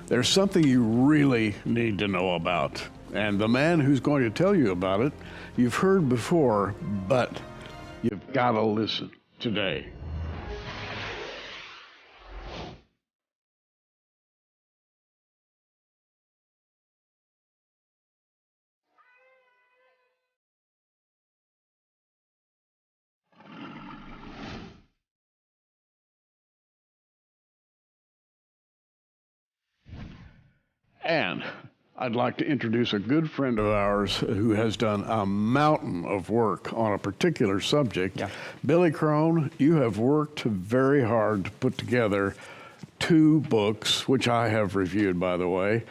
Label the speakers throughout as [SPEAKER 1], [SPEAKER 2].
[SPEAKER 1] There's something you really need to know about. And the man who's going to tell you about it, you've heard before, but you've got to listen today. And I'd like to introduce a good friend of ours who has done a mountain of work on a particular subject.
[SPEAKER 2] Yeah.
[SPEAKER 1] Billy Crone, you have worked very hard to put together 2 books, which I have reviewed, by the way,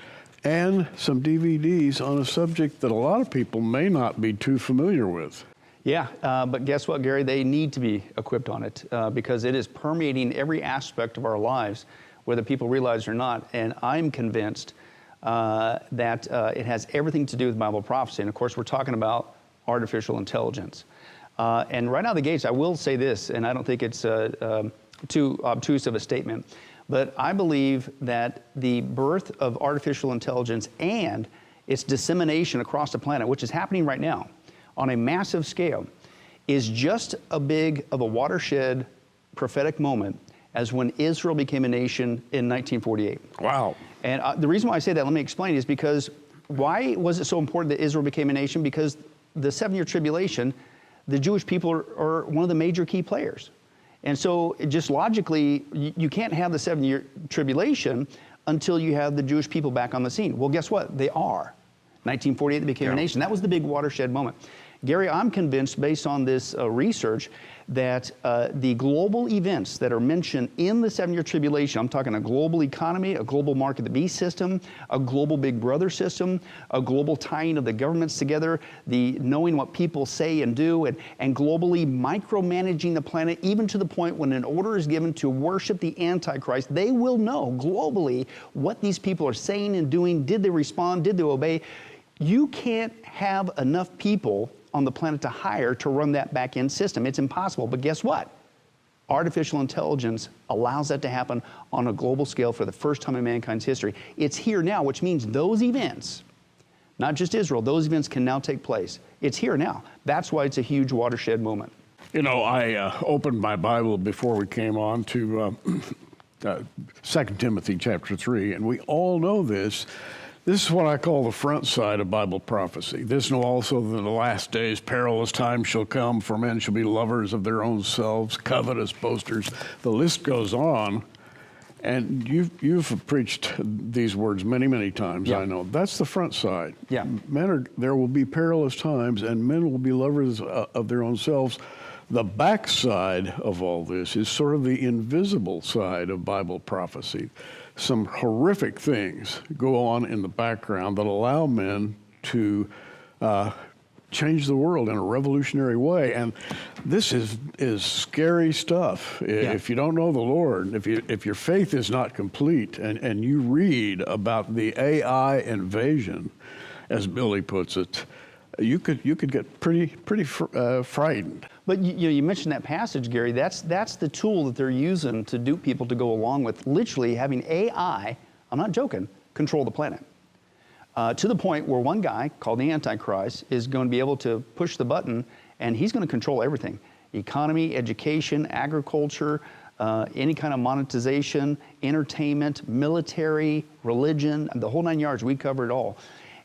[SPEAKER 1] and some DVDs on a subject that a lot of people may not be too familiar with.
[SPEAKER 2] Yeah, but guess what, Gary? They need to be equipped on it because it is permeating every aspect of our lives, whether people realize it or not. And I'm convinced that it has everything to do with Bible prophecy. And of course, we're talking about artificial intelligence. And right out of the gates, I will say this, and I don't think it's too obtuse of a statement, but I believe that the birth of artificial intelligence and its dissemination across the planet, which is happening right now on a massive scale, is just as big of a watershed prophetic moment as when Israel became a nation in 1948.
[SPEAKER 1] Wow.
[SPEAKER 2] And the reason why I say that, let me explain, is because why was it so important that Israel became a nation? Because the 7-year tribulation, the Jewish people are one of the major key players. And so just logically, you can't have the 7-year tribulation until you have the Jewish people back on the scene. Well, guess what? They are. 1948, they became a nation. That was the big watershed moment. Gary, I'm convinced, based on this research, that the global events that are mentioned in the 7-year tribulation, I'm talking a global economy, a global mark of the beast system, a global big brother system, a global tying of the governments together, the knowing what people say and do, and globally micromanaging the planet, even to the point when an order is given to worship the Antichrist, they will know globally what these people are saying and doing. Did they respond? Did they obey? You can't have enough people on the planet to hire to run that back-end system. It's impossible. But guess what? Artificial intelligence allows that to happen on a global scale for the first time in mankind's history. It's here now, which means those events, not just Israel, those events can now take place. It's here now. That's why it's a huge watershed moment.
[SPEAKER 1] You know, I opened my Bible before we came on to 2 Timothy chapter 3, and we all know this. This is what I call the front side of Bible prophecy. This know also that in the last days perilous times shall come, for men shall be lovers of their own selves, covetous, boasters. The list goes on. And you've preached these words many, many times, yeah. I know. That's the front side.
[SPEAKER 2] Yeah.
[SPEAKER 1] There will be perilous times, and men will be lovers of their own selves. The backside of all this is sort of the invisible side of Bible prophecy. Some horrific things go on in the background that allow men to change the world in a revolutionary way. And this is scary stuff. Yeah. If you don't know the Lord, if your faith is not complete, and you read about the AI invasion, as Billy puts it, you could get pretty frightened.
[SPEAKER 2] But you mentioned that passage, Gary. That's the tool that they're using to dupe people to go along with literally having AI, I'm not joking, control the planet. To the point where one guy called the Antichrist is going to be able to push the button, and he's going to control everything. Economy, education, agriculture, any kind of monetization, entertainment, military, religion, the whole 9 yards. We cover it all.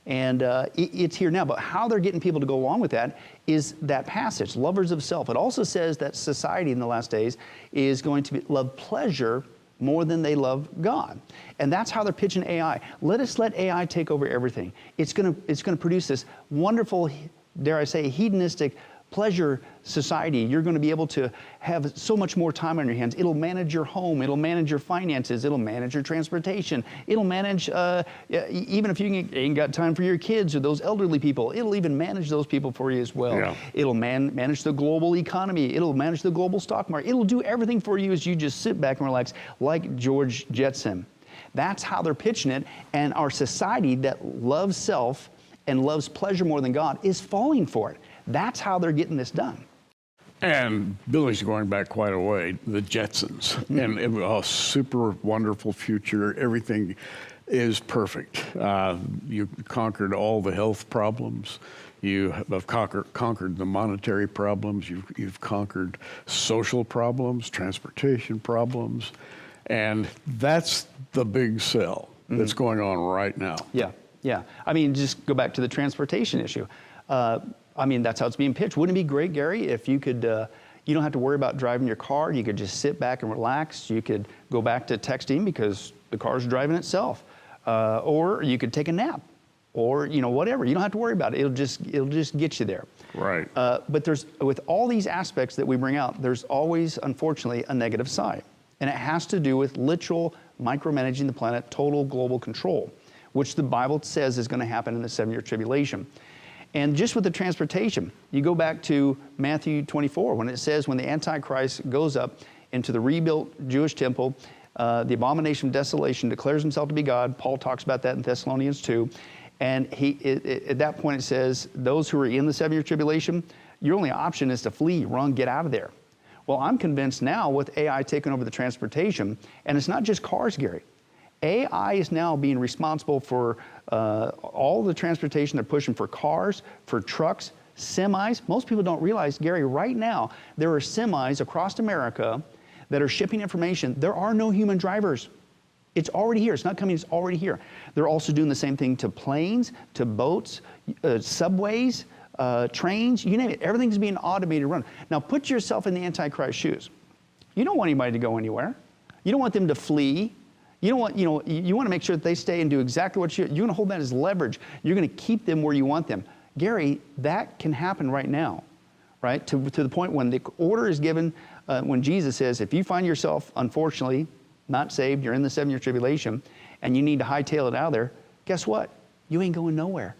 [SPEAKER 2] And it's here now. But how they're getting people to go along with that is that passage, lovers of self. It also says that society in the last days is going to love pleasure more than they love God. And that's how they're pitching AI. Let AI take over everything. It's going to produce this wonderful, dare I say, hedonistic pleasure society. You're going to be able to have so much more time on your hands. It'll manage your home. It'll manage your finances. It'll manage your transportation. It'll manage, even if you ain't got time for your kids or those elderly people, it'll even manage those people for you as well. Yeah. It'll manage the global economy. It'll manage the global stock market. It'll do everything for you as you just sit back and relax, like George Jetson. That's how they're pitching it. And our society that loves self and loves pleasure more than God is falling for it. That's how they're getting this done.
[SPEAKER 1] And Billy's going back quite a way, the Jetsons, and it was a super wonderful future. Everything is perfect. You conquered all the health problems. You have conquered the monetary problems. You've conquered social problems, transportation problems, and that's the big sell that's going on right now.
[SPEAKER 2] Yeah, yeah. I mean, just go back to the transportation issue. I mean, that's how it's being pitched. Wouldn't it be great, Gary, if you could, you don't have to worry about driving your car. You could just sit back and relax. You could go back to texting because the car's driving itself. Or you could take a nap or, whatever. You don't have to worry about it. It'll just get you there.
[SPEAKER 1] Right.
[SPEAKER 2] But with all these aspects that we bring out, there's always, unfortunately, a negative side. And it has to do with literal micromanaging the planet, total global control, which the Bible says is going to happen in the 7-year tribulation. And just with the transportation, you go back to Matthew 24, when it says when the Antichrist goes up into the rebuilt Jewish temple, the abomination of desolation declares himself to be God. Paul talks about that in Thessalonians 2. And at that point it says, those who are in the 7-year tribulation, your only option is to flee, run, get out of there. Well, I'm convinced now with AI taking over the transportation, and it's not just cars, Gary. AI is now being responsible for all the transportation they're pushing for cars, for trucks, semis. Most people don't realize, Gary, right now, there are semis across America that are shipping information. There are no human drivers. It's already here. It's not coming, it's already here. They're also doing the same thing to planes, to boats, subways, trains, you name it. Everything's being automated run. Now put yourself in the Antichrist shoes. You don't want anybody to go anywhere. You don't want them to flee. You don't want, you want to make sure that they stay and do exactly what you're going to hold that as leverage. You're going to keep them where you want them. Gary, that can happen right now, right? To the point when the order is given, when Jesus says, if you find yourself, unfortunately, not saved, you're in the 7-year tribulation, and you need to hightail it out of there, guess what? You ain't going nowhere.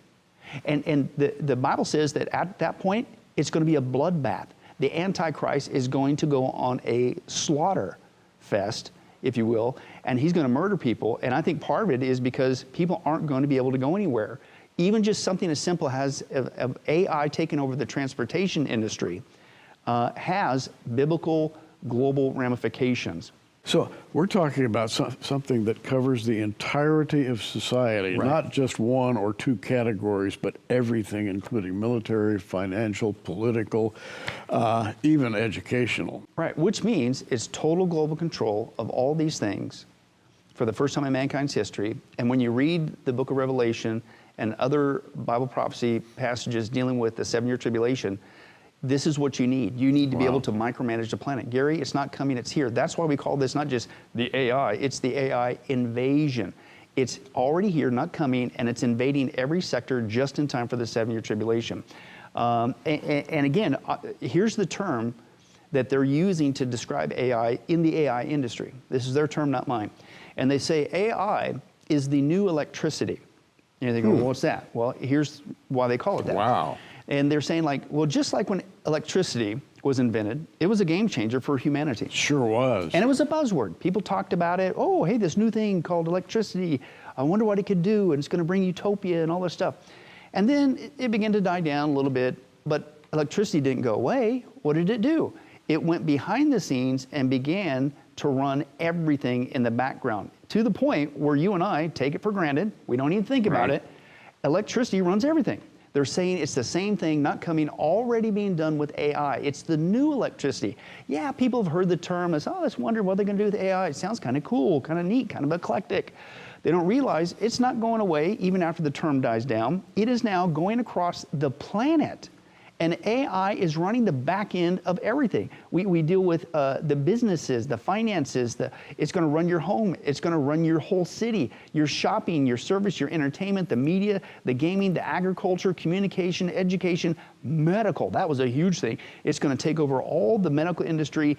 [SPEAKER 2] And the Bible says that at that point, it's going to be a bloodbath. The Antichrist is going to go on a slaughter fest, if you will, and he's going to murder people. And I think part of it is because people aren't going to be able to go anywhere. Even just something as simple as AI taking over the transportation industry has biblical global ramifications.
[SPEAKER 1] So we're talking about something that covers the entirety of society,
[SPEAKER 2] Right.
[SPEAKER 1] not just one or two categories, but everything, including military, financial, political, even educational.
[SPEAKER 2] Right, which means it's total global control of all these things for the first time in mankind's history. And when you read the book of Revelation and other Bible prophecy passages dealing with the 7-year tribulation, this is what you need. You need to be able to micromanage the planet. Gary, it's not coming, it's here. That's why we call this not just the AI, it's the AI invasion. It's already here, not coming, and it's invading every sector just in time for the 7-year tribulation. And again, here's the term that they're using to describe AI in the AI industry. This is their term, not mine. And they say AI is the new electricity. And they go, well, what's that? Well, here's why they call it that.
[SPEAKER 1] Wow.
[SPEAKER 2] And they're saying well, just like when electricity was invented, it was a game changer for humanity.
[SPEAKER 1] Sure was.
[SPEAKER 2] And it was a buzzword. People talked about it. Oh, hey, this new thing called electricity. I wonder what it could do, and it's going to bring utopia and all this stuff. And then it began to die down a little bit, but electricity didn't go away. What did it do? It went behind the scenes and began to run everything in the background to the point where you and I take it for granted. We don't even think about it. Electricity runs everything. They're saying it's the same thing, not coming, already being done with AI. It's the new electricity. Yeah, people have heard the term as, let's wonder what they're going to do with AI. It sounds kind of cool, kind of neat, kind of eclectic. They don't realize it's not going away even after the term dies down. It is now going across the planet. And AI is running the back end of everything. We deal with the businesses, the finances, it's going to run your home, it's going to run your whole city, your shopping, your service, your entertainment, the media, the gaming, the agriculture, communication, education, medical. That was a huge thing. It's going to take over all the medical industry.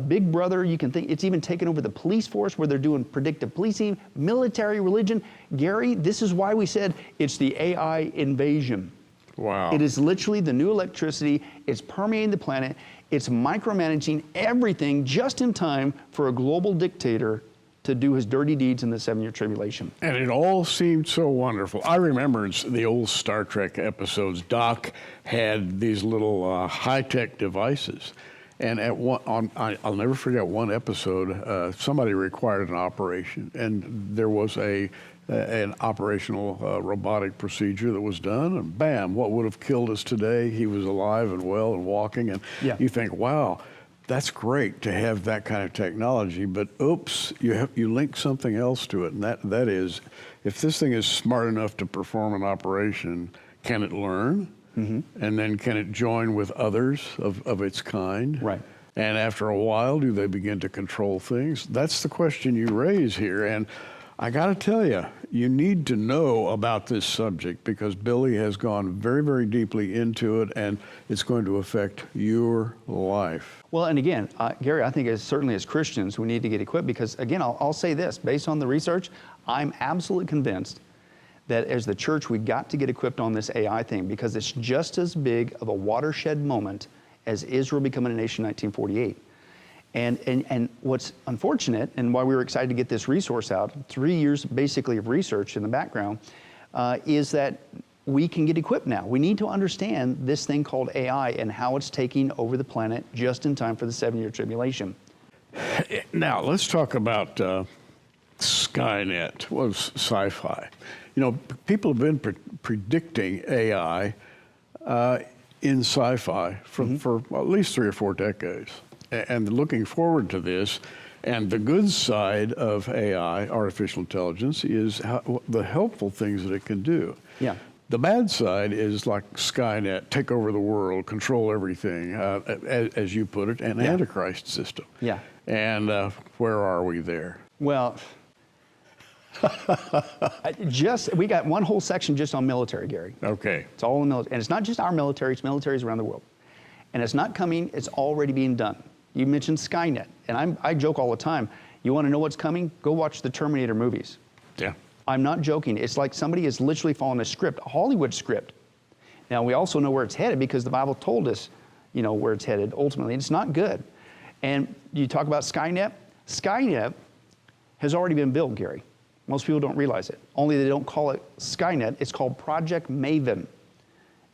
[SPEAKER 2] Big Brother, you can think, it's even taken over the police force where they're doing predictive policing, military, religion. Gary, this is why we said it's the AI invasion.
[SPEAKER 1] Wow.
[SPEAKER 2] It is literally the new electricity. It's permeating the planet. It's micromanaging everything just in time for a global dictator to do his dirty deeds in the 7-year tribulation.
[SPEAKER 1] And it all seemed so wonderful. I remember in the old Star Trek episodes, Doc had these little high-tech devices. And I'll never forget one episode, somebody required an operation, and there was an operational robotic procedure that was done, and bam, what would have killed us today, he was alive and well and walking, and you think, wow, that's great to have that kind of technology, but oops, you link something else to it, and that is, if this thing is smart enough to perform an operation, can it learn? And then can it join with others of its kind?
[SPEAKER 2] Right.
[SPEAKER 1] And after a while, do they begin to control things? That's the question you raise here, and I got to tell you, you need to know about this subject because Billy has gone very, very deeply into it, and it's going to affect your life.
[SPEAKER 2] Well, and again, Gary, I think certainly as Christians, we need to get equipped because, again, I'll say this, based on the research, I'm absolutely convinced that as the church, we got to get equipped on this AI thing because it's just as big of a watershed moment as Israel becoming a nation in 1948. And what's unfortunate, and why we were excited to get this resource out, 3 years basically of research in the background, is that we can get equipped now. We need to understand this thing called AI and how it's taking over the planet just in time for the 7-year tribulation.
[SPEAKER 1] Now, let's talk about Skynet. Well, sci-fi. You know, people have been predicting AI in sci-fi for at least 3 or 4 decades. And looking forward to this, and the good side of AI, artificial intelligence, is the helpful things that it can do.
[SPEAKER 2] Yeah.
[SPEAKER 1] The bad side is like Skynet, take over the world, control everything, as you put it, an Antichrist system.
[SPEAKER 2] Yeah.
[SPEAKER 1] And where are we there?
[SPEAKER 2] Well, we got one whole section just on military, Gary.
[SPEAKER 1] Okay.
[SPEAKER 2] It's all in the military. And it's not just our military, it's militaries around the world. And it's not coming, it's already being done. You mentioned Skynet, and I joke all the time, you want to know what's coming? Go watch the Terminator movies.
[SPEAKER 1] Yeah.
[SPEAKER 2] I'm not joking. It's like somebody is literally following a script, a Hollywood script. Now, we also know where it's headed because the Bible told us, you know, where it's headed ultimately. It's not good. And you talk about Skynet. Skynet has already been built, Gary. Most people don't realize it. Only they don't call it Skynet. It's called Project Maven.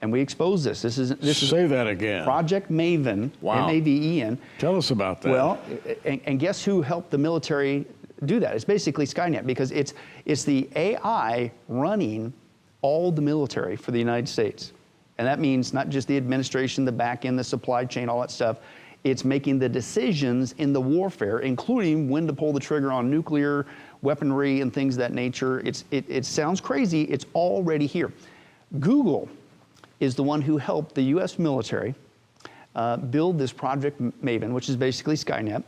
[SPEAKER 2] And we expose this.
[SPEAKER 1] Say that again.
[SPEAKER 2] Project Maven,
[SPEAKER 1] Wow.
[SPEAKER 2] M-A-V-E-N.
[SPEAKER 1] Tell us about that.
[SPEAKER 2] Well, and guess who helped the military do that? It's basically Skynet because it's the AI running all the military for the United States. And that means not just the administration, the back end, the supply chain, all that stuff. It's making the decisions in the warfare, including when to pull the trigger on nuclear weaponry and things of that nature. It sounds crazy. It's already here. Google is the one who helped the U.S. military build this Project Maven, which is basically Skynet,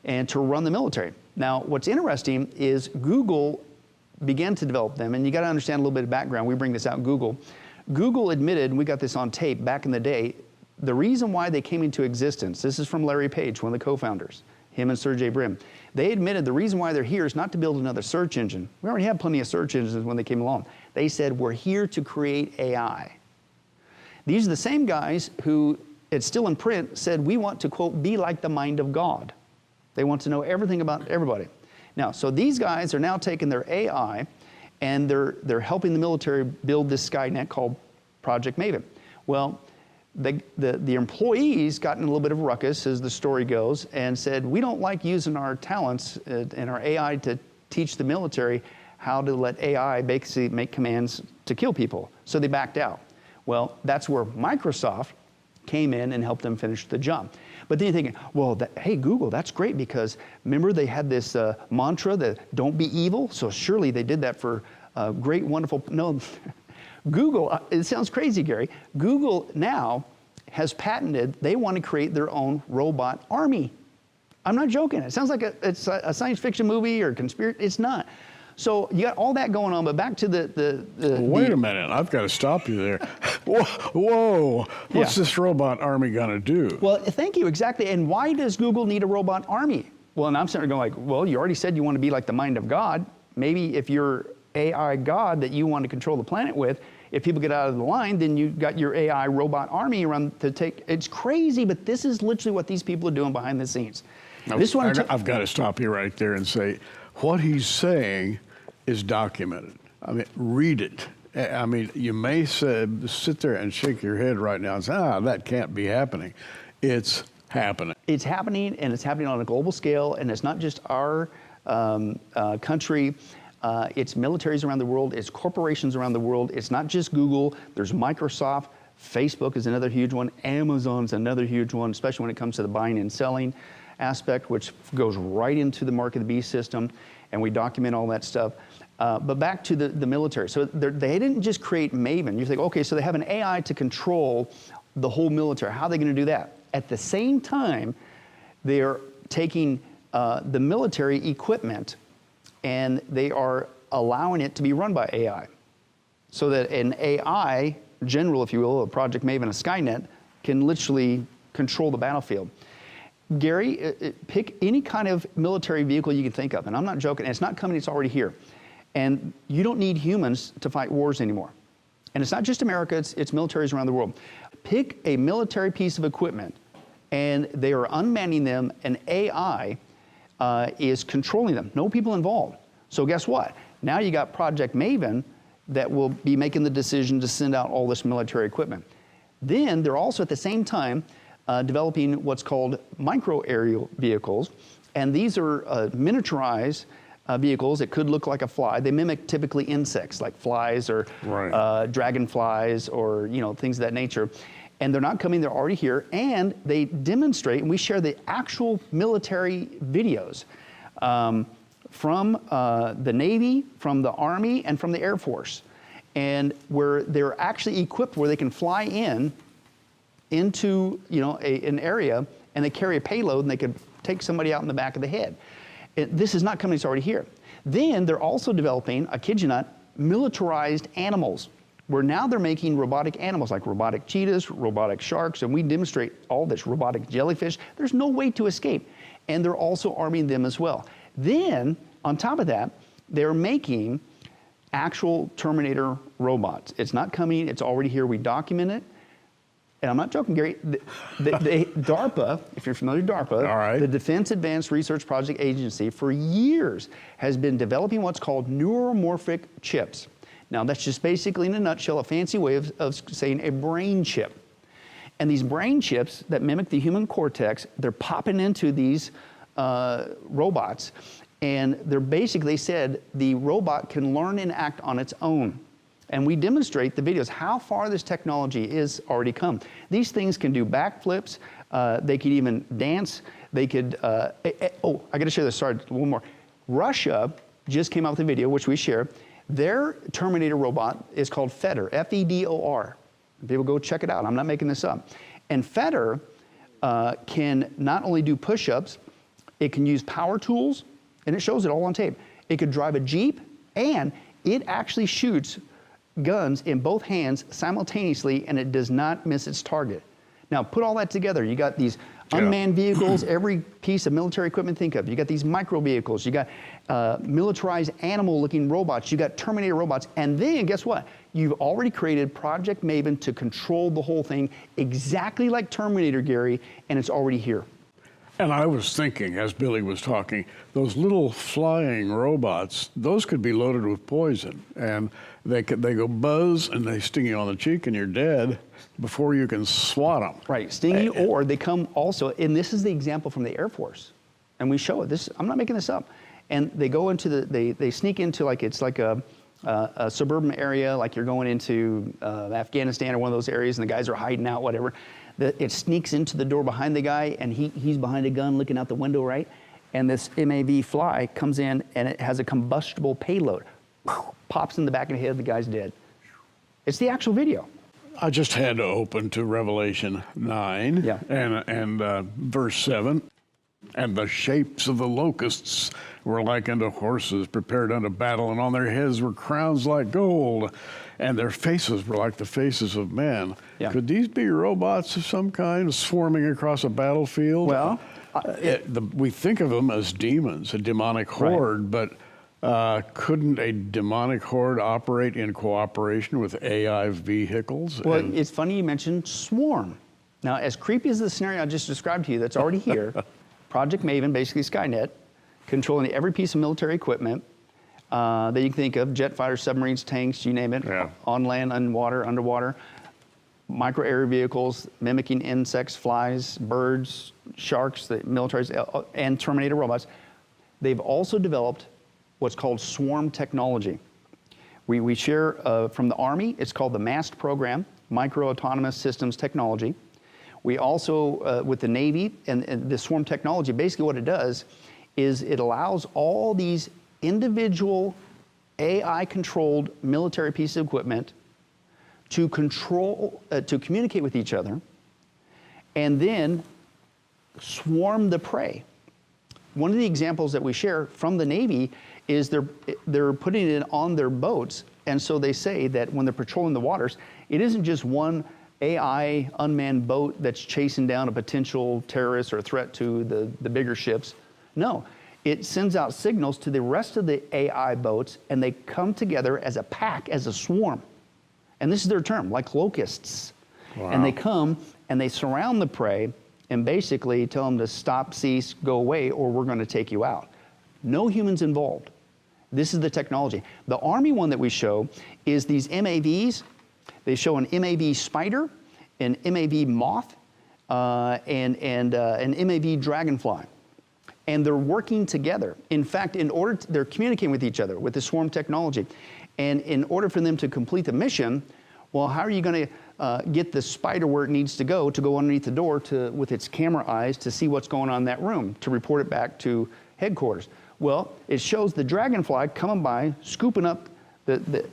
[SPEAKER 2] and to run the military. Now, what's interesting is Google began to develop them, and you got to understand a little bit of background. We bring this out in Google. Google admitted, and we got this on tape back in the day, the reason why they came into existence, this is from Larry Page, one of the co-founders, him and Sergey Brin. They admitted the reason why they're here is not to build another search engine. We already had plenty of search engines when they came along. They said, we're here to create AI. These are the same guys who, it's still in print, said we want to, quote, be like the mind of God. They want to know everything about everybody. Now, so these guys are now taking their AI and they're helping the military build this Skynet called Project Maven. Well, the employees got in a little bit of a ruckus, as the story goes, and said, we don't like using our talents and our AI to teach the military how to let AI basically make commands to kill people. So they backed out. Well, that's where Microsoft came in and helped them finish the job. But then you're thinking, well, hey, Google, that's great because remember they had this mantra that don't be evil? So surely they did that for great, wonderful, no. Google, it sounds crazy, Gary. Google now has patented, they want to create their own robot army. I'm not joking. It sounds like it's a science fiction movie or conspiracy. It's not. So you got all that going on, but back to
[SPEAKER 1] Wait a minute, I've got to stop you there. Whoa, what's this robot army gonna do?
[SPEAKER 2] Well, thank you, exactly. And why does Google need a robot army? Well, and I'm sitting there going like, well, you already said you want to be like the mind of God. Maybe if you're AI God that you want to control the planet with, if people get out of the line, then you got your AI robot army around to take, it's crazy, but this is literally what these people are doing behind the scenes.
[SPEAKER 1] I've got to stop you right there and say, what he's saying is documented. I mean, read it. I mean, you may sit there and shake your head right now and say, that can't be happening. It's happening.
[SPEAKER 2] It's happening, and it's happening on a global scale, and it's not just our country. It's militaries around the world. It's corporations around the world. It's not just Google. There's Microsoft. Facebook is another huge one. Amazon's another huge one, especially when it comes to the buying and selling aspect, which goes right into the mark of the beast system, and we document all that stuff. But back to the military. So they didn't just create Maven. You think, okay, so they have an AI to control the whole military. How are they going to do that? At the same time, they are taking the military equipment and they are allowing it to be run by AI. So that an AI general, if you will, a Project Maven, a Skynet, can literally control the battlefield. Gary, pick any kind of military vehicle you can think of, and I'm not joking, and it's not coming, it's already here. And you don't need humans to fight wars anymore. And it's not just America, it's militaries around the world. Pick a military piece of equipment, and they are unmanning them, and AI is controlling them. No people involved. So guess what? Now you got Project Maven that will be making the decision to send out all this military equipment. Then they're also at the same time developing what's called micro aerial vehicles. And these are miniaturized vehicles that could look like a fly. They mimic typically insects like flies or dragonflies or things of that nature. And they're not coming, they're already here. And they demonstrate, and we share the actual military videos from the Navy, from the Army, and from the Air Force. And where they're actually equipped where they can fly into an area, and they carry a payload, and they could take somebody out in the back of the head. This is not coming, it's already here. Then they're also developing, I kid you not, militarized animals, where now they're making robotic animals like robotic cheetahs, robotic sharks, and we demonstrate all this, robotic jellyfish. There's no way to escape. And they're also arming them as well. Then, on top of that, they're making actual Terminator robots. It's not coming, it's already here, we document it. And I'm not joking, Gary, DARPA, if you're familiar with DARPA, the Defense Advanced Research Project Agency, for years has been developing what's called neuromorphic chips. Now, that's just basically, in a nutshell, a fancy way of saying a brain chip. And these brain chips that mimic the human cortex, they're popping into these robots, and they're basically said the robot can learn and act on its own. And we demonstrate the videos how far this technology is already come. These things can do backflips. They could even dance. They could, I got to share this, sorry, one more. Russia just came out with a video, which we share. Their Terminator robot is called Fedor, F-E-D-O-R. People go check it out. I'm not making this up. And Fedor can not only do push-ups, it can use power tools, and it shows it all on tape. It could drive a Jeep, and it actually shoots guns in both hands simultaneously, and it does not miss its target. Now, put all that together. You got these unmanned vehicles, every piece of military equipment think of. You got these micro vehicles. You got militarized animal-looking robots. You got Terminator robots. And then, guess what? You've already created Project Maven to control the whole thing exactly like Terminator, Gary, and it's already here.
[SPEAKER 1] And I was thinking, as Billy was talking, those little flying robots, those could be loaded with poison. And they go buzz, and they sting you on the cheek, and you're dead before you can swat them.
[SPEAKER 2] Right, sting you, or they come also, and this is the example from the Air Force. And we show it. This, I'm not making this up. And they go into they sneak into like, it's like a suburban area, like you're going into Afghanistan or one of those areas, and the guys are hiding out, whatever. It sneaks into the door behind the guy, and he's behind a gun looking out the window, right? And this MAV fly comes in, and it has a combustible payload. Pops in the back of the head, the guy's dead. It's the actual video.
[SPEAKER 1] I just had to open to Revelation 9 and verse 7. And the shapes of the locusts were like unto horses prepared unto battle, and on their heads were crowns like gold, and their faces were like the faces of men. Yeah. Could these be robots of some kind swarming across a battlefield?
[SPEAKER 2] Well,
[SPEAKER 1] we think of them as demons, a demonic horde, but couldn't a demonic horde operate in cooperation with AI vehicles?
[SPEAKER 2] Well, it's funny you mentioned swarm. Now, as creepy as the scenario I just described to you that's already here, Project Maven, basically Skynet, controlling every piece of military equipment that you can think of, jet fighters, submarines, tanks, you name it, on land, on water, underwater, micro-air vehicles, mimicking insects, flies, birds, sharks, the militaries, and Terminator robots. They've also developed what's called swarm technology. We share from the Army, it's called the MAST program, Micro Autonomous Systems Technology. We also, with the Navy and the swarm technology, basically what it does is it allows all these individual AI-controlled military pieces of equipment to control, to communicate with each other, and then swarm the prey. One of the examples that we share from the Navy is they're putting it on their boats, and so they say that when they're patrolling the waters, it isn't just one AI unmanned boat that's chasing down a potential terrorist or threat to the bigger ships. No, it sends out signals to the rest of the AI boats, and they come together as a pack, as a swarm. And this is their term, like locusts. Wow. And they come and they surround the prey and basically tell them to stop, cease, go away, or we're going to take you out. No humans involved. This is the technology. The Army one that we show is these MAVs. They show an MAV spider, an MAV moth, and an MAV dragonfly. And they're working together. In fact, they're communicating with each other with the swarm technology. And in order for them to complete the mission, well, how are you going to get the spider where it needs to go underneath the door with its camera eyes to see what's going on in that room, to report it back to headquarters? Well, it shows the dragonfly coming by, scooping up the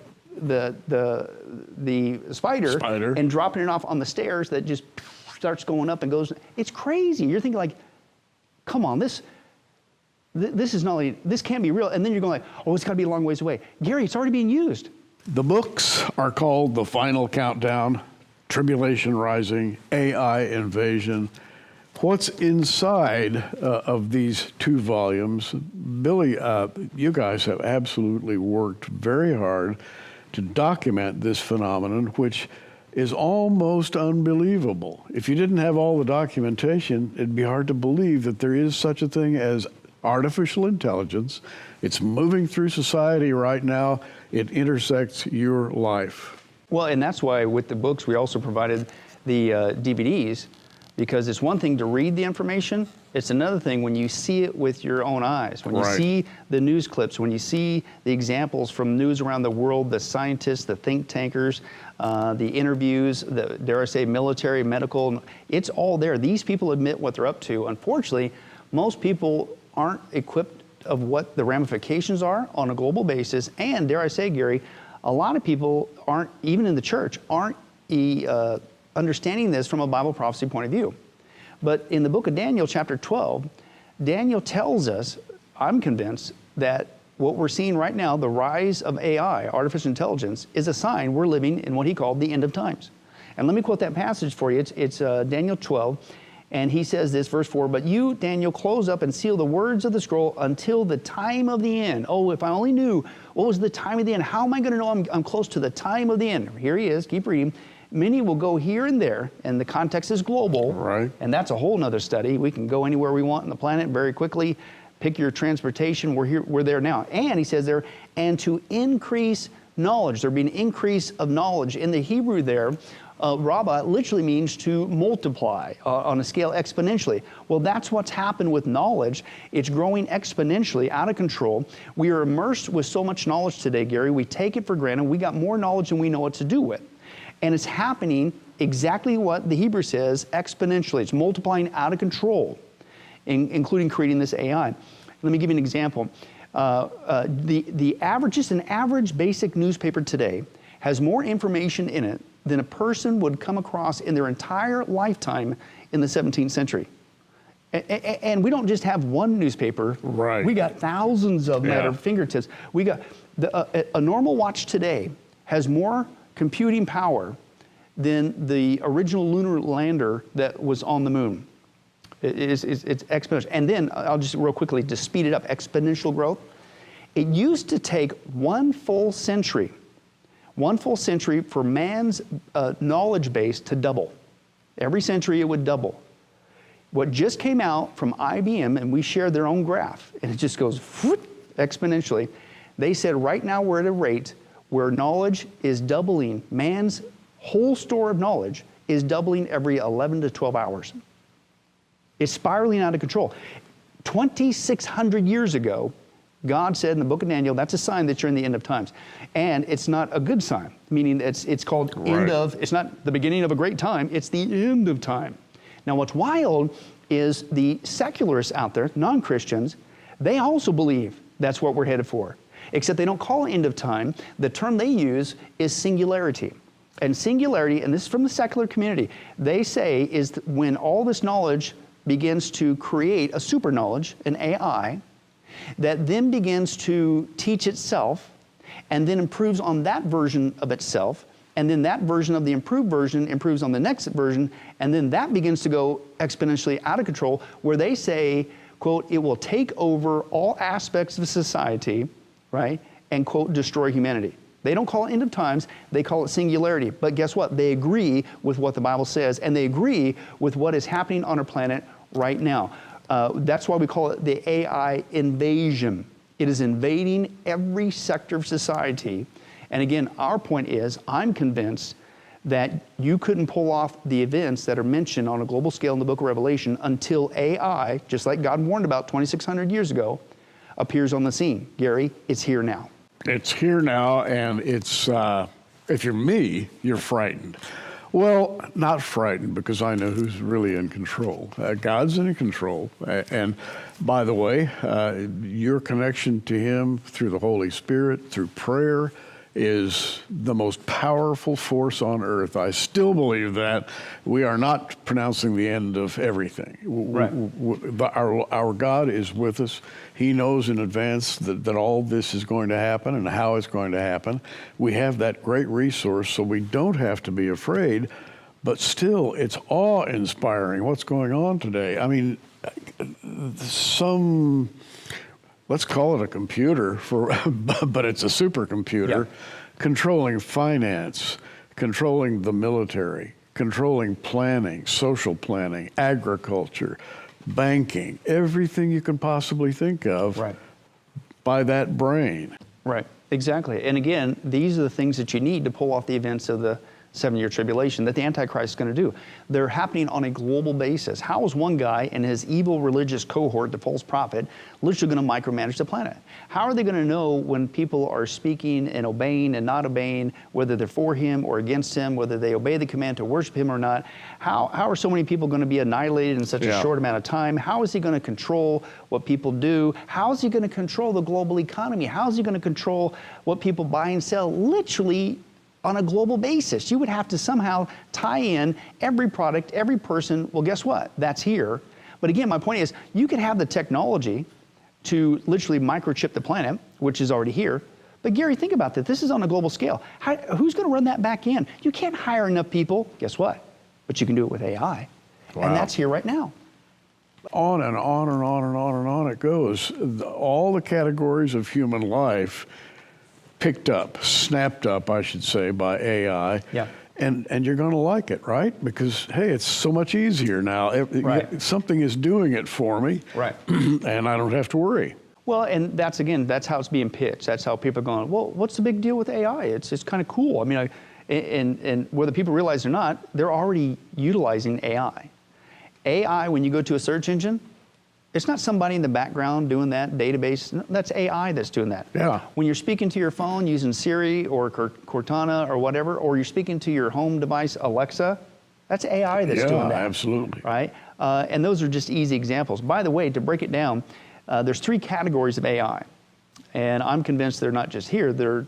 [SPEAKER 2] spider and dropping it off on the stairs that just starts going up and goes. It's crazy. You're thinking like, come on, this is not only, this can't be real. And then you're going like, oh, it's got to be a long ways away. Gary, it's already being used.
[SPEAKER 1] The books are called The Final Countdown, Tribulation Rising, AI Invasion. What's inside of these two volumes? Billy, you guys have absolutely worked very hard to document this phenomenon, which is almost unbelievable. If you didn't have all the documentation, it'd be hard to believe that there is such a thing as artificial intelligence. It's moving through society right now. It intersects your life.
[SPEAKER 2] Well, and that's why with the books, we also provided the DVDs, because it's one thing to read the information. It's another thing when you see it with your own eyes, when you see the news clips, when you see the examples from news around the world, the scientists, the think tankers, the interviews, the, dare I say, military, medical, it's all there. These people admit what they're up to. Unfortunately, most people aren't equipped of what the ramifications are on a global basis. And dare I say, Gary, a lot of people aren't, even in the church, aren't understanding this from a Bible prophecy point of view. But in the book of Daniel, chapter 12, Daniel tells us, I'm convinced, that what we're seeing right now, the rise of AI, artificial intelligence, is a sign we're living in what he called the end of times. And let me quote that passage for you. It's Daniel 12, and he says this, verse 4, "But you, Daniel, close up and seal the words of the scroll until the time of the end." Oh, if I only knew what was the time of the end. How am I going to know I'm close to the time of the end? Here he is, keep reading. "Many will go here and there," and the context is global,
[SPEAKER 1] right?
[SPEAKER 2] And that's a whole nother study. We can go anywhere we want on the planet very quickly. Pick your transportation. We're there now. And he says there, "and to increase knowledge." There'll be an increase of knowledge. In the Hebrew there, Rabbah literally means to multiply on a scale exponentially. Well, that's what's happened with knowledge. It's growing exponentially, out of control. We are immersed with so much knowledge today, Gary. We take it for granted. We got more knowledge than we know what to do with. And it's happening exactly what the Hebrew says, exponentially. It's multiplying out of control, including creating this AI. Let me give you an example. Just an average basic newspaper today has more information in it than a person would come across in their entire lifetime in the 17th century. And we don't just have one newspaper.
[SPEAKER 1] Right.
[SPEAKER 2] We got thousands of them at our fingertips. We got a normal watch today has more computing power than the original lunar lander that was on the moon. It's exponential. And then I'll just real quickly to speed it up, exponential growth. It used to take one full century for man's knowledge base to double. Every century it would double. what just came out from IBM, and we shared their own graph, and it just goes exponentially. They said right now we're at a rate where knowledge is doubling. Man's whole store of knowledge is doubling every 11 to 12 hours. It's spiraling out of control. 2,600 years ago, God said in the book of Daniel, that's a sign that you're in the end of times. And it's not a good sign, meaning it's called end of, it's not the beginning of a great time, it's the end of time. Now what's wild is the secularists out there, non-Christians, they also believe that's what we're headed for. Except they don't call it end of time. The term they use is singularity. And singularity, and this is from the secular community, they say is that when all this knowledge begins to create a super knowledge, an AI, that then begins to teach itself and then improves on that version of itself, and then that version of the improved version improves on the next version, and then that begins to go exponentially out of control, where they say, quote, it will take over all aspects of society, right, and, quote, destroy humanity. They don't call it end of times, they call it singularity. But guess what? They agree with what the Bible says, and they agree with what is happening on our planet right now. That's why we call it the AI invasion. It is invading every sector of society. And again, our point is, I'm convinced that you couldn't pull off the events that are mentioned on a global scale in the book of Revelation until AI, just like God warned about 2,600 years ago, appears on the scene. Gary, it's here now.
[SPEAKER 1] It's here now, and it's, if you're me, you're frightened. Well, not frightened, because I know who's really in control. God's in control. And by the way, your connection to Him through the Holy Spirit, through prayer, is the most powerful force on earth. I still believe that. We are not pronouncing the end of everything.
[SPEAKER 2] Right.
[SPEAKER 1] Our God is with us. He knows in advance that all this is going to happen and how it's going to happen. We have that great resource, so we don't have to be afraid, but still, it's awe-inspiring what's going on today. I mean, let's call it a computer, but it's a supercomputer, controlling finance, controlling the military, controlling planning, social planning, agriculture, banking, everything you can possibly think of by that brain.
[SPEAKER 2] Right, exactly. And again, these are the things that you need to pull off the events of the 7-year tribulation that the Antichrist is going to do. They're happening on a global basis. How is one guy and his evil religious cohort, the false prophet, literally going to micromanage the planet? How are they going to know when people are speaking and obeying and not obeying, whether they're for him or against him, whether they obey the command to worship him or not? How are so many people going to be annihilated in such a short amount of time? How is he going to control what people do? How is he going to control the global economy? How is he going to control what people buy and sell? Literally, on a global basis. You would have to somehow tie in every product, every person. Well, guess what? That's here. But again, my point is, you could have the technology to literally microchip the planet, which is already here. But Gary, think about that. This is on a global scale. Who's going to run that back in? You can't hire enough people. Guess what? But you can do it with AI. Wow. And that's here right now.
[SPEAKER 1] On and on and on and on and on it goes. All the categories of human life picked up, snapped up, I should say, by AI.
[SPEAKER 2] Yeah.
[SPEAKER 1] And you're going to like it, right? Because, hey, it's so much easier now. Something is doing it for me. Right. And I don't have to worry.
[SPEAKER 2] Well, and that's, again, that's how it's being pitched. That's how people are going, well, what's the big deal with AI? It's kind of cool. I mean, and whether people realize it or not, they're already utilizing AI. AI, when you go to a search engine, it's not somebody in the background doing that database. That's AI that's doing that.
[SPEAKER 1] Yeah.
[SPEAKER 2] When you're speaking to your phone using Siri or Cortana or whatever, or you're speaking to your home device, Alexa, that's AI that's doing that.
[SPEAKER 1] Yeah, absolutely.
[SPEAKER 2] Right? And those are just easy examples. By the way, to break it down, there's 3 categories of AI. And I'm convinced they're not just here. They're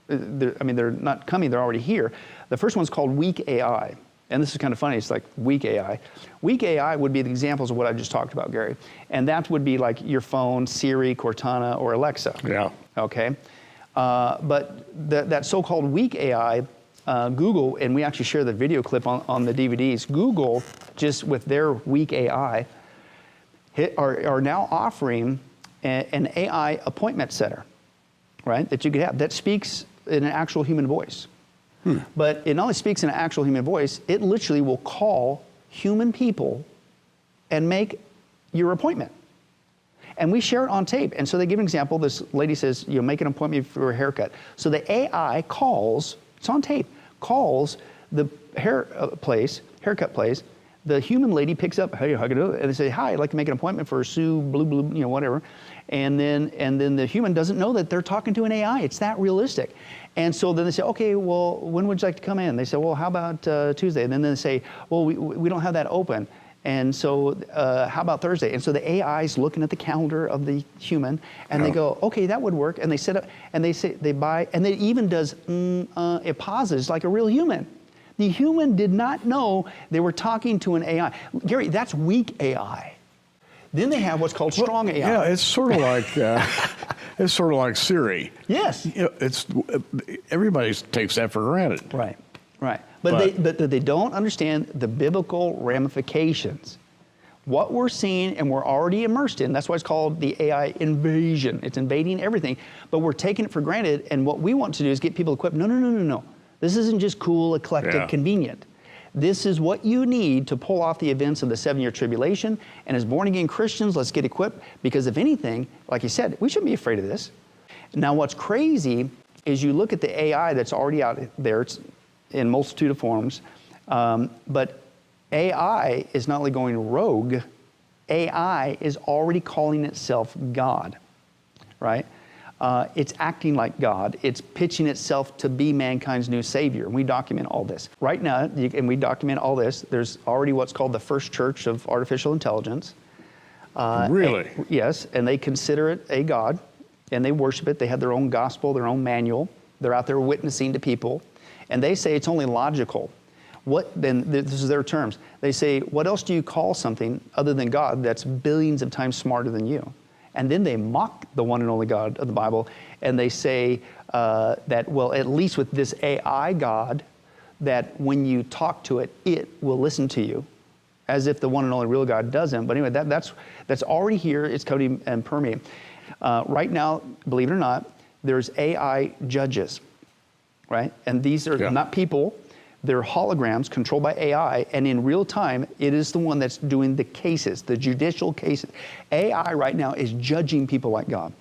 [SPEAKER 2] not coming, they're already here. The first one's called weak AI. And this is kind of funny, it's like weak AI. Weak AI would be the examples of what I just talked about, Gary. And that would be like your phone, Siri, Cortana, or Alexa.
[SPEAKER 1] Yeah.
[SPEAKER 2] Okay? But that so-called weak AI, Google, and we actually share the video clip on the DVDs, Google, just with their weak AI, are now offering an AI appointment setter, right, that you could have, that speaks in an actual human voice. But it not only speaks in an actual human voice, it literally will call human people and make your appointment. And we share it on tape. And so they give an example. This lady says, make an appointment for a haircut. So the AI calls, it's on tape, calls the haircut place. The human lady picks up, hey, how can I do it? And they say, hi, I'd like to make an appointment for Sue, blue, whatever. And then the human doesn't know that they're talking to an AI. It's that realistic. And so then they say, okay, well, when would you like to come in? They say, well, how about Tuesday? And then they say, well, we don't have that open. And so how about Thursday? And so the AI is looking at the calendar of the human, and they go, okay, that would work. And they set up, and they say, they buy, and it even does, it pauses like a real human. The human did not know they were talking to an AI. Gary, that's weak AI. Then they have what's called strong AI.
[SPEAKER 1] Yeah, it's sort of like Siri.
[SPEAKER 2] Yes.
[SPEAKER 1] Everybody takes that for granted.
[SPEAKER 2] Right. But they don't understand the biblical ramifications. What we're seeing and we're already immersed in, that's why it's called the AI invasion. It's invading everything, but we're taking it for granted, and what we want to do is get people equipped. No. This isn't just cool, eclectic, convenient. This is what you need to pull off the events of the 7-year tribulation, and as born-again Christians, let's get equipped, because if anything, like you said, we shouldn't be afraid of this. Now, what's crazy is you look at the AI that's already out there. It's in multitude of forms, but AI is not only going rogue, AI is already calling itself God, right? It's acting like God. It's pitching itself to be mankind's new savior. We document all this. Right now, and we document all this, there's already what's called the first church of artificial intelligence.
[SPEAKER 1] Really?
[SPEAKER 2] Yes, and they consider it a God, and they worship it. They have their own gospel, their own manual. They're out there witnessing to people. And they say it's only logical. Then this is their terms. They say, what else do you call something other than God that's billions of times smarter than you? And then they mock the one and only God of the Bible, and they say that, well, at least with this AI God, that when you talk to it, it will listen to you, as if the one and only real God doesn't. But anyway, that's already here. It's coming and permeating. Right now, believe it or not, there's AI judges, right? And these are not people. They're holograms controlled by AI, and in real time, it is the one that's doing the cases, the judicial cases. AI right now is judging people like God.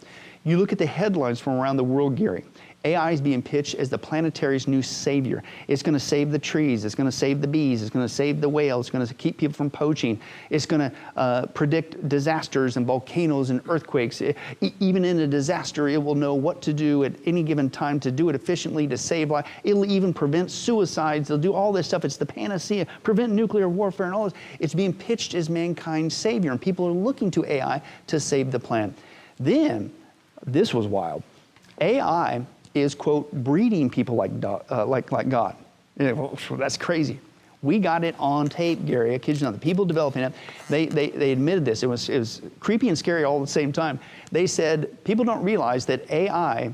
[SPEAKER 2] You look at the headlines from around the world, Gary. AI is being pitched as the planetary's new savior. It's going to save the trees. It's going to save the bees. It's going to save the whales. It's going to keep people from poaching. It's going to predict disasters and volcanoes and earthquakes. Even in a disaster, it will know what to do at any given time to do it efficiently, to save life. It'll even prevent suicides. It'll do all this stuff. It's the panacea, prevent nuclear warfare and all this. It's being pitched as mankind's savior, and people are looking to AI to save the planet. Then, this was wild. AI is, quote, breeding people like God. That's crazy. We got it on tape, Gary. I kid you not. The people developing it, they admitted this. It was creepy and scary all at the same time. They said, people don't realize that AI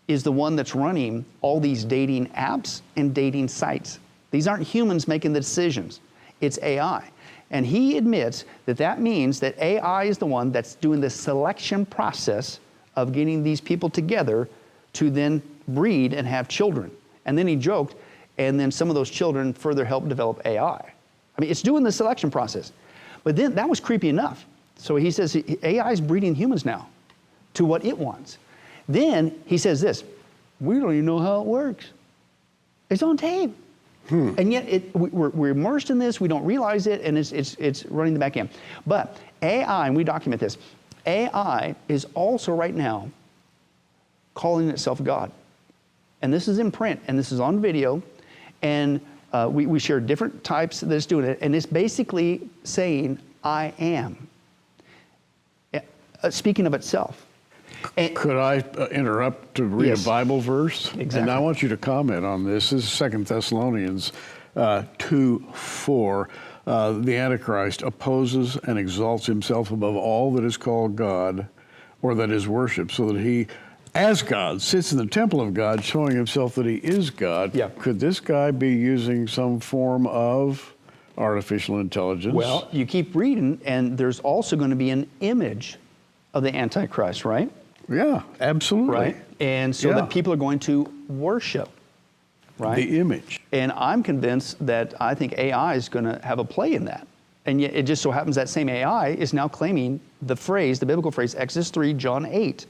[SPEAKER 2] is the one that's running all these dating apps and dating sites. These aren't humans making the decisions. It's AI. And he admits that means that AI is the one that's doing the selection process of getting these people together to then breed and have children. And then he joked, and then some of those children further help develop AI. I mean, it's doing the selection process. But then that was creepy enough. So he says AI is breeding humans now to what it wants. Then he says this, we don't even know how it works. It's on tape. And yet we're immersed in this, we don't realize it, and it's running the back end. But AI, and we document this, AI is also right now calling itself God. And this is in print, and this is on video, and we share different types that it's doing it, and it's basically saying, I am, speaking of itself. And
[SPEAKER 1] could I interrupt to read a Bible verse?
[SPEAKER 2] Exactly.
[SPEAKER 1] And I want you to comment on this. This is 2 Thessalonians 2:4. The Antichrist opposes and exalts himself above all that is called God or that is worshipped, so that he, as God, sits in the temple of God, showing himself that he is God.
[SPEAKER 2] Yeah.
[SPEAKER 1] Could this guy be using some form of artificial intelligence?
[SPEAKER 2] well, you keep reading, and there's also going to be an image of the Antichrist, right?
[SPEAKER 1] Yeah, absolutely.
[SPEAKER 2] Right. And so that people are going to worship, right?
[SPEAKER 1] The image.
[SPEAKER 2] And I'm convinced that I think AI is going to have a play in that. And yet it just so happens that same AI is now claiming the phrase, the biblical phrase, Exodus 3, John 8,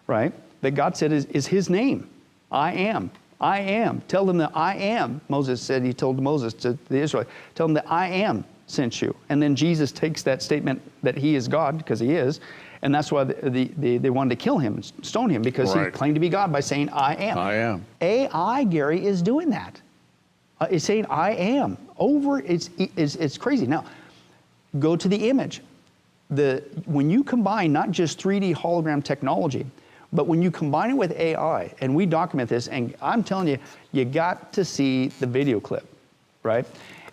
[SPEAKER 2] right? That God said is his name. I am. I am. Tell them that I am. Moses said, he told Moses to the Israelites, tell them that I am sent you. And then Jesus takes that statement that he is God, because he is, and that's why they wanted to kill him, and stone him, because he claimed to be God by saying, I am.
[SPEAKER 1] I am.
[SPEAKER 2] AI, Gary, is doing that. It's saying, I am. It's crazy. Now, go to the image. When you combine not just 3D hologram technology, but when you combine it with AI, and we document this, and I'm telling you, you got to see the video clip, right?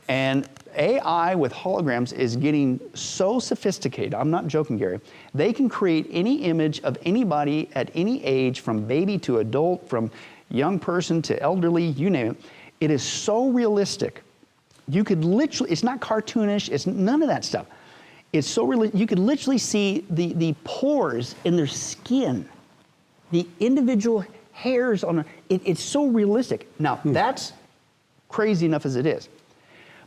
[SPEAKER 2] And AI with holograms is getting so sophisticated. I'm not joking, Gary. They can create any image of anybody at any age, from baby to adult, from young person to elderly, you name it. It is so realistic. You could literally, it's not cartoonish, it's none of that stuff. It's so real, you could literally see the pores in their skin, the individual hairs on it's so realistic. Now, that's crazy enough as it is.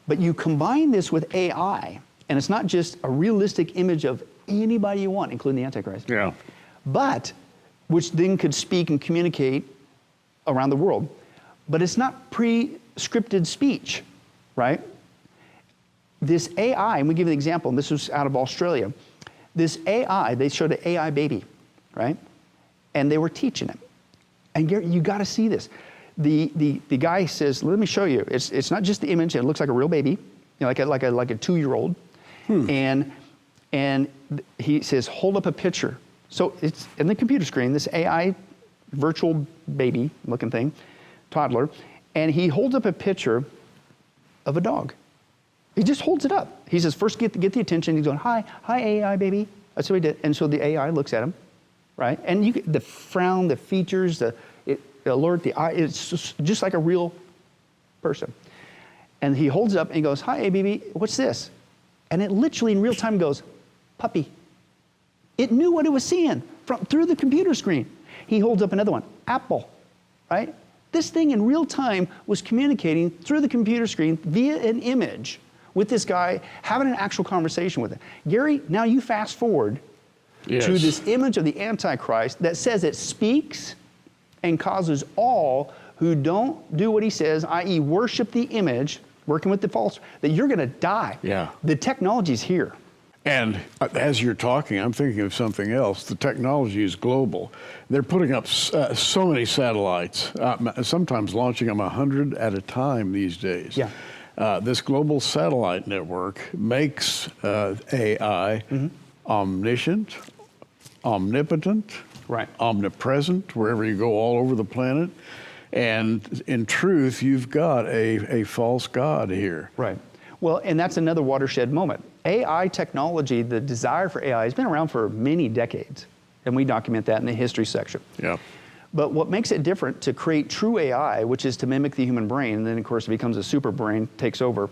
[SPEAKER 2] But you combine this with AI, and it's not just a realistic image of anybody you want, including the Antichrist.
[SPEAKER 1] Yeah.
[SPEAKER 2] But, which then could speak and communicate around the world. But it's not pre-scripted speech, right? This AI, and we give an example, and this was out of Australia. This AI, they showed an AI baby, right? And they were teaching it. And Gary, you got to see this. The guy says, let me show you. It's not just the image, it looks like a real baby, you know, like a 2-year-old. And he says, hold up a picture. So it's in the computer screen, this AI virtual baby looking thing, toddler, and he holds up a picture of a dog. He just holds it up. He says, first get the attention. He's going, hi AI baby. That's what he did. And so the AI looks at him, right? And you the frown, the features, the alert, the eye, it's just like a real person. And he holds it up and he goes, hi baby, what's this? And it literally in real time goes, puppy. It knew what it was seeing through the computer screen. He holds up another one, apple, right? This thing in real time was communicating through the computer screen via an image with this guy, having an actual conversation with him. Gary, now you fast forward to this image of the Antichrist that says it speaks and causes all who don't do what he says, i.e. worship the image, working with the false, that you're gonna die.
[SPEAKER 1] Yeah.
[SPEAKER 2] The technology's here.
[SPEAKER 1] And as you're talking, I'm thinking of something else. The technology is global. They're putting up so many satellites, sometimes launching them 100 at a time these days.
[SPEAKER 2] Yeah.
[SPEAKER 1] This global satellite network makes AI omniscient, omnipotent,
[SPEAKER 2] right,
[SPEAKER 1] omnipresent, wherever you go all over the planet. And in truth, you've got a false god here.
[SPEAKER 2] Right. Well, and that's another watershed moment. AI technology, the desire for AI has been around for many decades, and we document that in the history section.
[SPEAKER 1] Yeah.
[SPEAKER 2] But what makes it different to create true AI, which is to mimic the human brain, and then of course it becomes a super brain, takes over,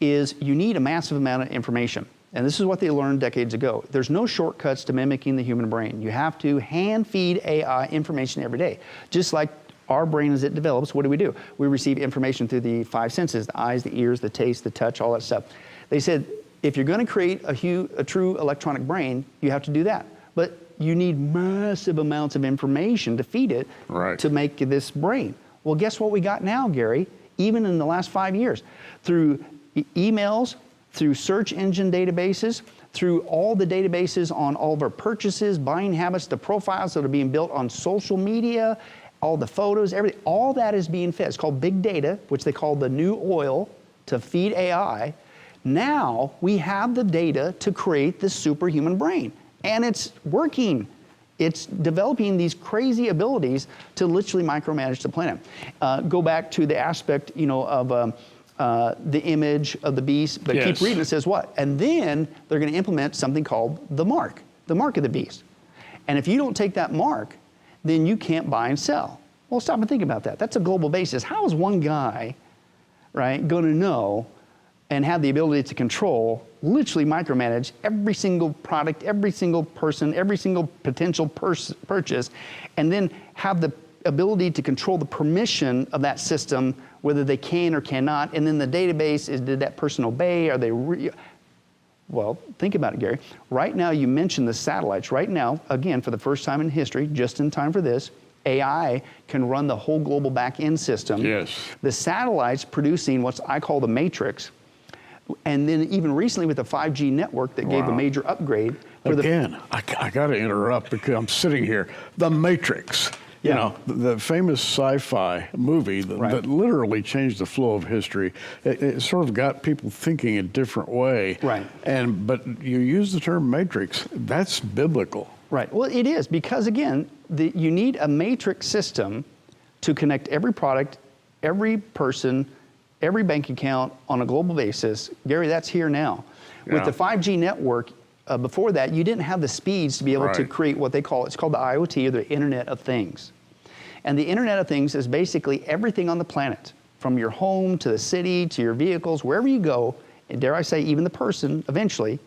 [SPEAKER 2] is you need a massive amount of information. And this is what they learned decades ago. There's no shortcuts to mimicking the human brain. You have to hand feed AI information every day. Just like our brain as it develops, what do? We receive information through the 5 senses, the eyes, the ears, the taste, the touch, all that stuff. They said, if you're gonna create a true electronic brain, you have to do that. But you need massive amounts of information to feed it to make this brain. Well, guess what we got now, Gary? Even in the last 5 years, through emails, through search engine databases, through all the databases on all of our purchases, buying habits, the profiles that are being built on social media, all the photos, everything, all that is being fed. It's called big data, which they call the new oil to feed AI. Now we have the data to create this superhuman brain, and it's working. It's developing these crazy abilities to literally micromanage the planet. Go back to the aspect, you know, of the image of the beast, but keep reading, it says what? And then they're gonna implement something called the mark of the beast. And if you don't take that mark, then you can't buy and sell. Well, stop and think about that. That's a global basis. How is one guy, right, gonna know and have the ability to control, literally micromanage every single product, every single person, every single potential purchase, and then have the ability to control the permission of that system, whether they can or cannot, and then the database is, did that person obey? Are they Well, think about it, Gary. Right now, you mentioned the satellites. Right now, again, for the first time in history, just in time for this, AI can run the whole global back-end system.
[SPEAKER 1] Yes.
[SPEAKER 2] The satellites producing what I call the matrix. And then even recently with the 5G network that gave a major upgrade.
[SPEAKER 1] Again, I got to interrupt because I'm sitting here. The Matrix. You know, the famous sci-fi movie that literally changed the flow of history. It sort of got people thinking a different way.
[SPEAKER 2] Right.
[SPEAKER 1] But you use the term matrix. That's biblical.
[SPEAKER 2] Right. Well, it is because, again, you need a matrix system to connect every product, every person, every bank account on a global basis. Gary, that's here now.
[SPEAKER 1] Yeah.
[SPEAKER 2] With the 5G network, before that, you didn't have the speeds to be able to create what they call, it's called the IoT, or the Internet of Things. And the Internet of Things is basically everything on the planet, from your home to the city to your vehicles, wherever you go, and dare I say even the person eventually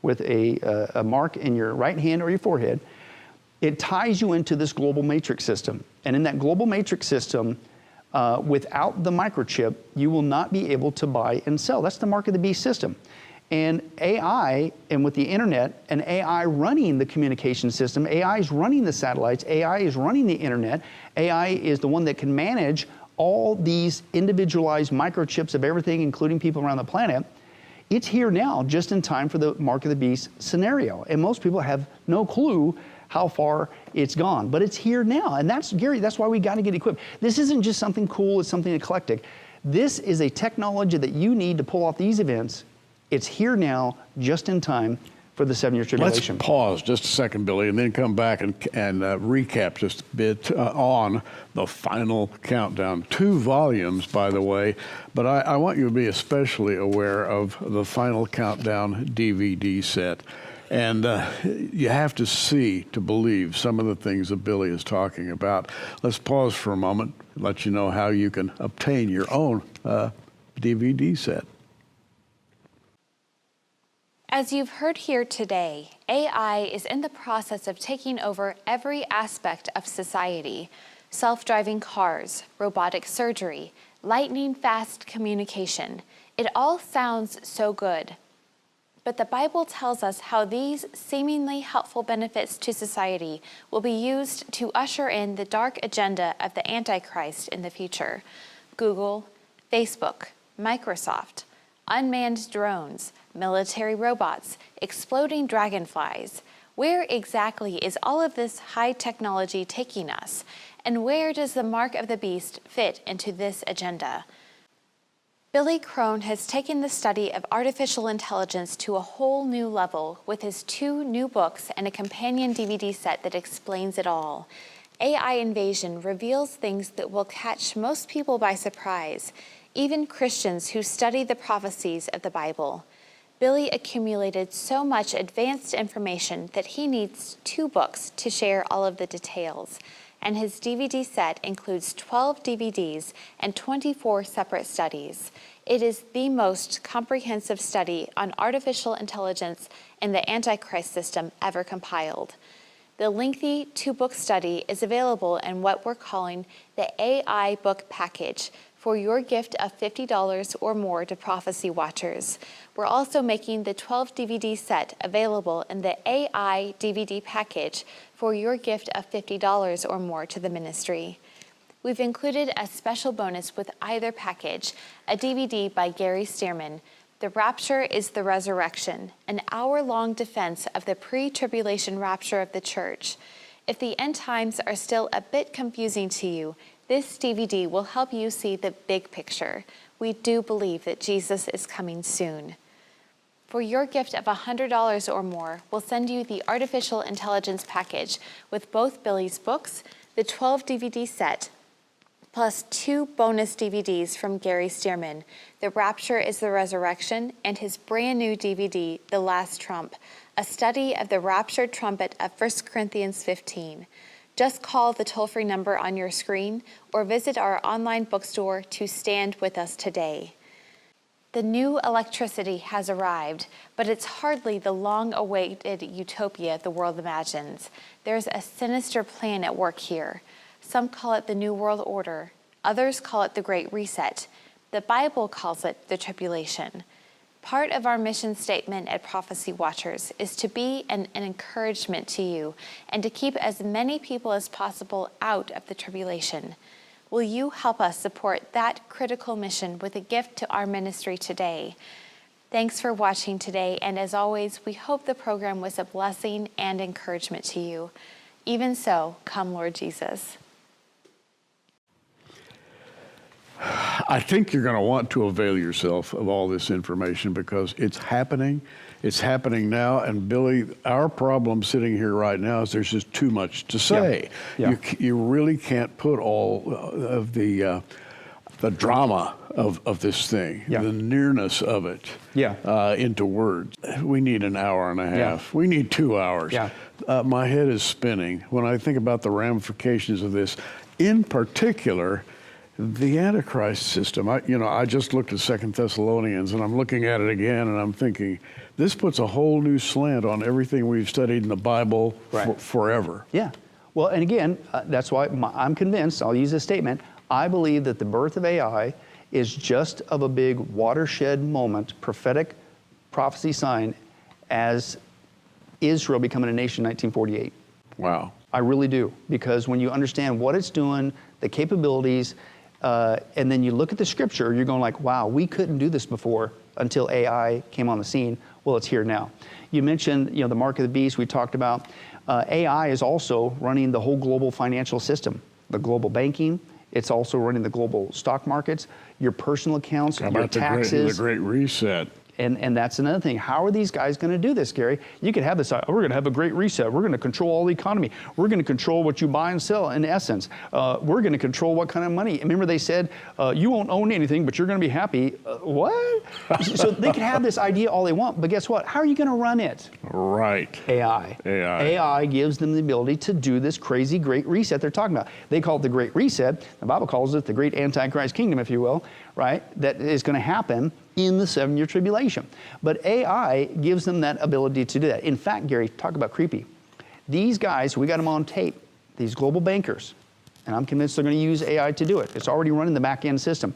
[SPEAKER 2] with a mark in your right hand or your forehead, it ties you into this global matrix system. And in that global matrix system, without the microchip, you will not be able to buy and sell. That's the mark of the beast system. And AI, and with the internet, and AI running the communication system, AI is running the satellites, AI is running the internet, AI is the one that can manage all these individualized microchips of everything, including people around the planet. It's here now, just in time for the mark of the beast scenario. And most people have no clue how far it's gone, but it's here now. And that's, Gary, that's why we got to get equipped. This isn't just something cool, it's something eclectic. This is a technology that you need to pull off these events. It's here now, just in time for the 7-year tribulation.
[SPEAKER 1] Let's pause just a second, Billy, and then come back and recap just a bit on the final countdown. 2 volumes, by the way, but I want you to be especially aware of the final countdown DVD set. And you have to see to believe some of the things that Billy is talking about. Let's pause for a moment, let you know how you can obtain your own DVD set.
[SPEAKER 3] As you've heard here today, AI is in the process of taking over every aspect of society. Self-driving cars, robotic surgery, lightning-fast communication. It all sounds so good. But the Bible tells us how these seemingly helpful benefits to society will be used to usher in the dark agenda of the Antichrist in the future. Google, Facebook, Microsoft, unmanned drones, military robots, exploding dragonflies. Where exactly is all of this high technology taking us? And where does the mark of the beast fit into this agenda? Billy Crone has taken the study of artificial intelligence to a whole new level with his 2 new books and a companion DVD set that explains it all. AI Invasion reveals things that will catch most people by surprise, even Christians who study the prophecies of the Bible. Billy accumulated so much advanced information that he needs 2 books to share all of the details. And his DVD set includes 12 DVDs and 24 separate studies. It is the most comprehensive study on artificial intelligence and the Antichrist system ever compiled. The lengthy 2-book study is available in what we're calling the AI Book Package for your gift of $50 or more to Prophecy Watchers. We're also making the 12 DVD set available in the AI DVD Package for your gift of $50 or more to the ministry. We've included a special bonus with either package, a DVD by Gary Stearman, The Rapture is the Resurrection, an hour-long defense of the pre-tribulation rapture of the church. If the end times are still a bit confusing to you, this DVD will help you see the big picture. We do believe that Jesus is coming soon. For your gift of $100 or more, we'll send you the Artificial Intelligence Package with both Billy's books, the 12 DVD set, plus 2 bonus DVDs from Gary Stearman, The Rapture is the Resurrection, and his brand new DVD, The Last Trump, a study of the raptured trumpet of 1 Corinthians 15. Just call the toll-free number on your screen or visit our online bookstore to stand with us today. The new electricity has arrived, but it's hardly the long-awaited utopia the world imagines. There's a sinister plan at work here. Some call it the New World Order. Others call it the Great Reset. The Bible calls it the tribulation. Part of our mission statement at Prophecy Watchers is to be an encouragement to you and to keep as many people as possible out of the tribulation. Will you help us support that critical mission with a gift to our ministry today? Thanks for watching today, and as always, we hope the program was a blessing and encouragement to you. Even so, come Lord Jesus.
[SPEAKER 1] I think you're going to want to avail yourself of all this information because it's happening. It's happening now. And Billy, our problem sitting here right now is there's just too much to say.
[SPEAKER 2] Yeah.
[SPEAKER 1] You really can't put all of the drama of this thing, the nearness of it, into words. We need an hour and a half. We need 2 hours. My head is spinning when I think about the ramifications of this. In particular, the Antichrist system. I just looked at 2 Thessalonians, and I'm looking at it again, and I'm thinking, this puts a whole new slant on everything we've studied in the Bible forever.
[SPEAKER 2] Yeah. Well, and again, that's why I'm convinced, I'll use this statement, I believe that the birth of AI is just of a big watershed moment, prophetic prophecy sign, as Israel becoming a nation in 1948.
[SPEAKER 1] Wow.
[SPEAKER 2] I really do, because when you understand what it's doing, the capabilities, and then you look at the scripture, you're going like, wow, we couldn't do this before until AI came on the scene. Well, it's here now. You mentioned, the mark of the beast we talked about. AI is also running the whole global financial system, the global banking. It's also running the global stock markets, your personal accounts, your taxes.
[SPEAKER 1] The Great Reset.
[SPEAKER 2] And that's another thing. How are these guys going to do this, Gary? You could have this, we're going to have a great reset. We're going to control all the economy. We're going to control what you buy and sell, in essence. We're going to control what kind of money. Remember they said, you won't own anything, but you're going to be happy. What? So they can have this idea all they want, but guess what? How are you going to run it?
[SPEAKER 1] Right.
[SPEAKER 2] AI. AI gives them the ability to do this crazy great reset they're talking about. They call it the Great Reset. The Bible calls it the Great Antichrist Kingdom, if you will, right? That is going to happen in the 7-year tribulation. But AI gives them that ability to do that. In fact, Gary, talk about creepy. These guys, we got them on tape, these global bankers, and I'm convinced they're going to use AI to do it. It's already running the back-end system.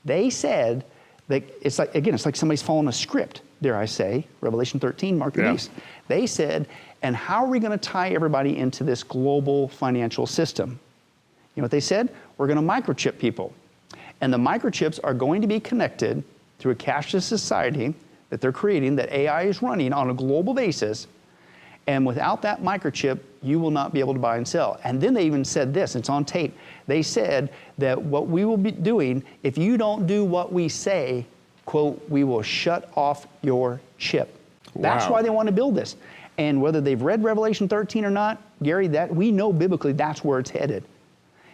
[SPEAKER 2] They said that it's like somebody's following a script, dare I say, Revelation 13, mark the beast. They said, and how are we going to tie everybody into this global financial system? You know what they said? We're going to microchip people. And the microchips are going to be connected through a cashless society that they're creating, that AI is running on a global basis. And without that microchip, you will not be able to buy and sell. And then they even said this, it's on tape. They said that what we will be doing, if you don't do what we say, quote, we will shut off your chip. Wow. That's why they want to build this. And whether they've read Revelation 13 or not, Gary, that we know biblically that's where it's headed.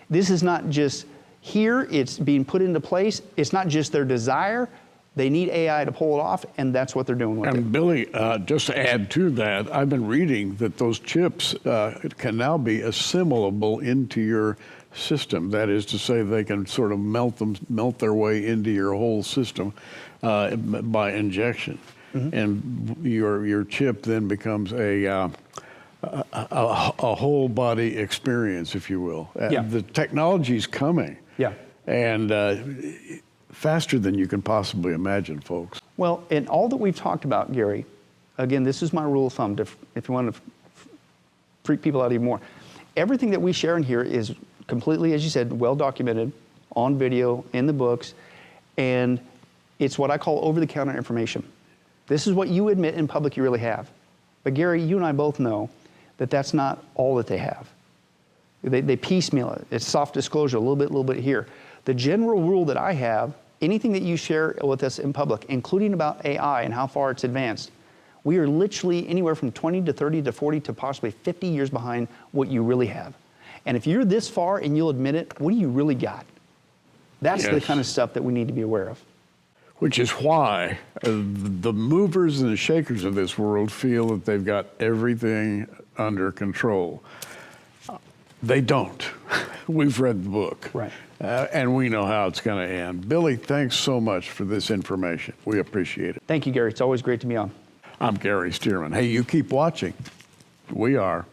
[SPEAKER 2] This is not just here, it's being put into place. It's not just their desire. They need AI to pull it off, and that's what they're doing with it.
[SPEAKER 1] And Billy, just to add to that, I've been reading that those chips can now be assimilable into your system. That is to say, they can sort of melt their way into your whole system by injection. Mm-hmm. And your chip then becomes a whole body experience, if you will. The technology's coming. And faster than you can possibly imagine, folks.
[SPEAKER 2] Well, in all that we've talked about, Gary, again, this is my rule of thumb, if you want to freak people out even more. Everything that we share in here is completely, as you said, well documented, on video, in the books, and it's what I call over-the-counter information. This is what you admit in public you really have. But Gary, you and I both know that that's not all that they have. They piecemeal it. It's soft disclosure, a little bit here. The general rule that I have, anything that you share with us in public, including about AI and how far it's advanced, we are literally anywhere from 20 to 30 to 40 to possibly 50 years behind what you really have. And if you're this far and you'll admit it, what do you really got? That's the kind of stuff that we need to be aware of.
[SPEAKER 1] Which is why the movers and the shakers of this world feel that they've got everything under control. They don't. We've read the book.
[SPEAKER 2] Right.
[SPEAKER 1] And we know how it's going to end. Billy, thanks so much for this information. We appreciate it.
[SPEAKER 2] Thank you, Gary. It's always great to be on.
[SPEAKER 1] I'm Gary Stearman. Hey, you keep watching. We are.